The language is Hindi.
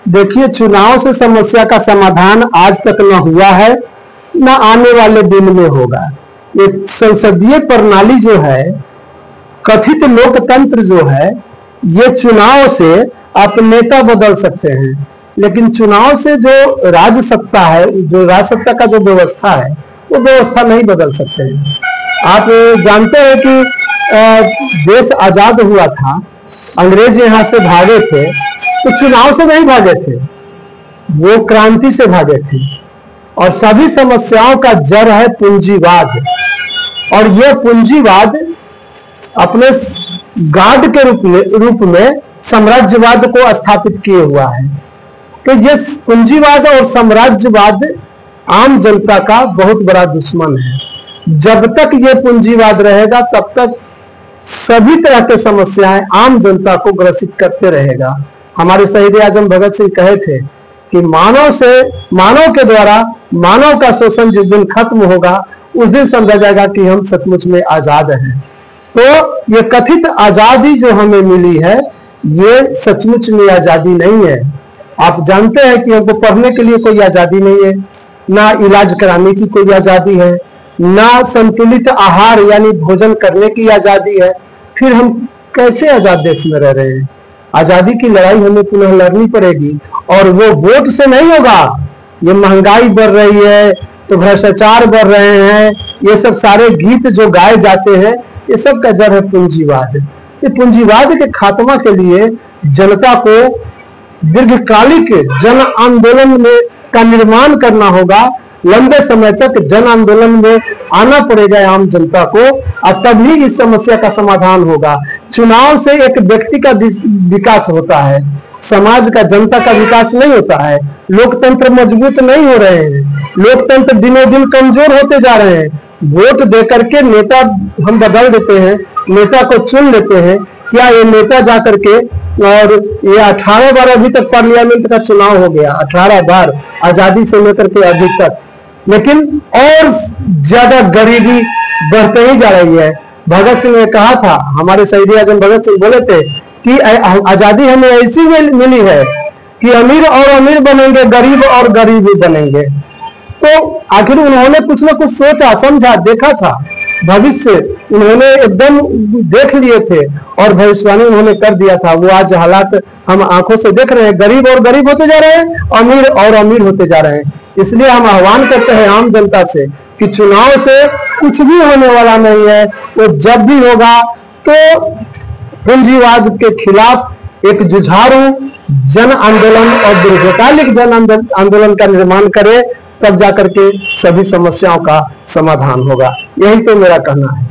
देखिए, चुनाव से समस्या का समाधान आज तक न हुआ है, न आने वाले दिन में होगा। ये संसदीय प्रणाली जो है, कथित लोकतंत्र जो है, ये चुनाव से आप नेता बदल सकते हैं, लेकिन चुनाव से जो राज्य सत्ता है, जो राज्य सत्ता का जो व्यवस्था है, वो व्यवस्था नहीं बदल सकते हैं। आप जानते हैं कि देश आजाद हुआ था, अंग्रेज यहाँ से भागे थे, तो चुनाव से नहीं भागे थे, वो क्रांति से भागे थे। और सभी समस्याओं का जड़ है पूंजीवाद, और यह पूंजीवाद अपने गार्ड के रूप में साम्राज्यवाद को स्थापित किए हुआ है। तो ये पूंजीवाद और साम्राज्यवाद आम जनता का बहुत बड़ा दुश्मन है। जब तक ये पूंजीवाद रहेगा, तब तक सभी तरह के समस्याएं आम जनता को ग्रसित करते रहेगा। हमारे शहीद आजम भगत सिंह कहे थे कि मानव के द्वारा मानव का शोषण जिस दिन खत्म होगा, उस दिन समझा जाएगा कि हम सचमुच में आजाद हैं। तो ये कथित आजादी जो हमें मिली है, ये सचमुच में आजादी नहीं है। आप जानते हैं कि हमको पढ़ने के लिए कोई आजादी नहीं है, ना इलाज कराने की कोई आजादी है, ना संतुलित आहार यानी भोजन करने की आजादी है। फिर हम कैसे आजाद देश में रह रहे हैं? आजादी की लड़ाई हमें पुनः लड़नी पड़ेगी, और वो वोट से नहीं होगा। ये महंगाई बढ़ रही है, तो भ्रष्टाचार बढ़ रहे हैं, ये सब सारे गीत जो गाए जाते हैं, ये सब का जड़ है पूंजीवाद। ये पूंजीवाद के खात्मा के लिए जनता को दीर्घकालिक जन आंदोलन में का निर्माण करना होगा। लंबे समय तक जन आंदोलन में आना पड़ेगा आम जनता को, और तभी इस समस्या का समाधान होगा। चुनाव से एक व्यक्ति का विकास होता है, समाज का, जनता का विकास नहीं होता है। लोकतंत्र मजबूत नहीं हो रहे हैं, लोकतंत्र दिनों दिन कमजोर होते जा रहे हैं। वोट देकर के नेता हम बदल देते हैं, नेता को चुन लेते हैं। क्या ये नेता जा करके, और ये 18 बार अभी तक पार्लियामेंट का चुनाव हो गया, 18 बार आजादी से लेकर के अभी तक, लेकिन और ज्यादा गरीबी बढ़ते ही जा रही है। भगत सिंह ने कहा था, हमारे शहीद आजम भगत सिंह बोले थे कि आजादी हमें ऐसी मिली है कि अमीर और अमीर बनेंगे, गरीब और गरीब बनेंगे। तो आखिर उन्होंने कुछ ना कुछ सोचा, समझा, देखा था, भविष्य उन्होंने एकदम देख लिए थे और भविष्यवाणी उन्होंने कर दिया था। वो आज हालात हम आंखों से देख रहे हैं, गरीब और गरीब होते जा रहे हैं, अमीर और अमीर होते जा रहे हैं। इसलिए हम आह्वान करते हैं आम जनता से कि चुनाव से कुछ भी होने वाला नहीं है। वो जब भी होगा तो पूंजीवाद के खिलाफ एक जुझारू जन आंदोलन और दीर्घकालिक जन आंदोलन का निर्माण करे, तब जाकर के सभी समस्याओं का समाधान होगा। यही तो मेरा कहना है।